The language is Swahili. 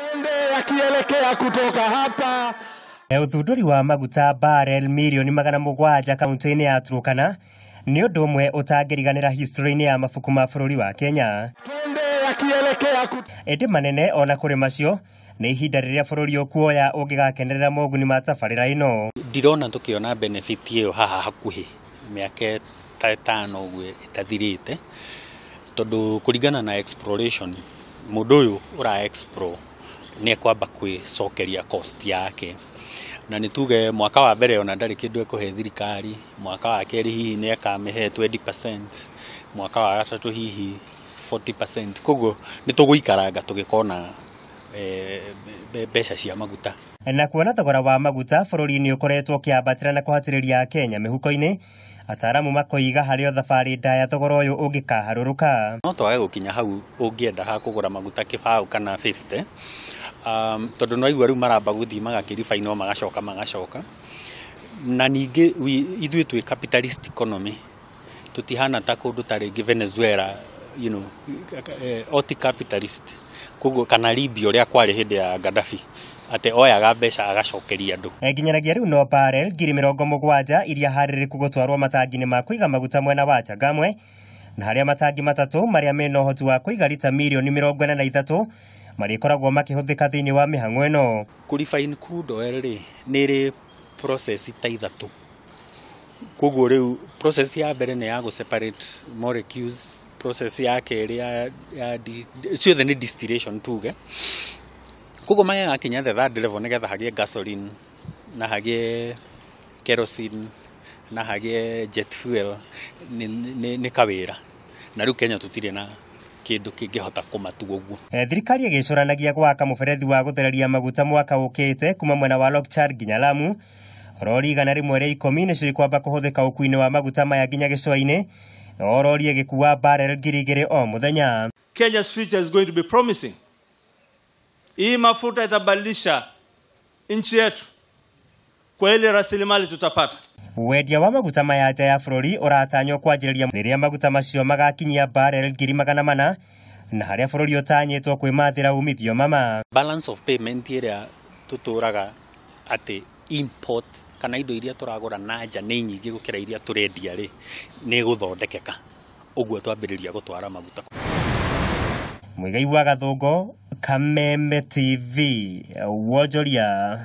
Twende yakielekea kutoka hapa. Uthunduri wa maguta barrel milioni 700 kaunti-inĩ ya Turkana ni ũndũ ũmwe ũtangĩriganĩra history-inĩ ya mabuku ma bũrũri wa Kenya. Twende yakielekea Ĩndĩ manene ona kũrĩ macio nĩ ihinda rĩrĩa bũrũri ũkuoya ũngĩgakenerera moguni ma tabarĩra ĩno. Ndirona tũkĩona benefit ĩyo haha hakuhĩ mĩaka 5 ũguo ĩtathirĩte, tondũ kũringana na exploration mũndũ ũyũ ũra explore nĩ kwamba kwĩcokeria cost yake, na nĩ tuge mwaka wa mbere ona ndarĩ kĩndũ ekũhe thirikari, mwaka wa kerĩ hihi nĩ akamĩhe 20%, mwaka wa gatatũ hihi 40%. Koguo nĩ tũgũikaranga tũgĩkona mbeca cia maguta. Na kuona thogora wa maguta bũrũri-inĩ ũkoretwo ũkĩambatĩra na kũhatĩrĩria Kenya mĩhuko-inĩ, ataramu makoiga harĩ thabarĩ ndaya thogora ũyũ ũngĩkaharũrũka. No twage gũkinya hau ũngĩenda ha kũgũra maguta kĩbaũ kana 50, tondũ no igua rĩu maramba gũthiĩ magakĩriba no magacoka, na ningĩ ithuĩ twĩ capitalist economy, tutihana ta kũndũ ta rĩngĩ Venezuela, oti capitalist, koguo kana Libya ũrĩa kwarĩ hĩndĩ ya Gaddafi, ate oyaga mbeca agacokeria andũ. Nginyanagia rĩu no barrel 70,000 iria harĩrĩku gũtwarwo matangi-inĩ ma kũiga maguta mwena wa Changamwe, na harĩa matangi matatũ marĩa mena ũhoti wa kũiga lita milioni 43 marĩkoragwo makĩhũthĩka thĩinĩ wa mĩhang'o ĩno. Refine crude oil rĩ nĩ rĩ process ta ithatũ. Koguo rĩu process ya mbere nĩ ya separate molecules, process ya kerĩ ciothe nĩ distillation tuge. Koguo magakinya the third level nĩgetha hagĩe gasoline na hagĩe kerosene na hagĩe jet fuel nĩ kawĩra, na rĩu Kenya tũtirĩ na kĩndũ kĩngĩhota kũmatua ũguo. Thirikari ĩgĩcũranagia gwaka mũberethi wa gũthereria maguta mwaka ũkĩte kuma mwena wa Lokchar nginya Lamu. Rori 110 nĩcio ikwamba kũhũthĩka ũkuui-inĩ wa maguta maya nginya gĩcũa-inĩ, rori ĩgĩkua barrel 2,000 o mũthenya. Kenya's future is going to be promising. Hii mafuta itabadilisha nchi yetu kwa ile rasilimali tutapata. Wendia wa maguta maya nja ya bũrũri ũratanywo kwanjĩrĩria rĩrĩa maguta macio magakinyia barrel 400,000, na harĩa bũrũri ũtanyĩtwo kwĩmathĩra umithio mama. Balance of payment ĩrĩa tũtũraga atĩ import kana indo iria tũragũra na nja nĩ nyingĩ gũkĩra iria tũrendia rĩ nĩ gũthondekeka, ũguo twambĩrĩria gũtwara maguta. Mũigai wa Gathũngo, Kameme TV, Wonjoria.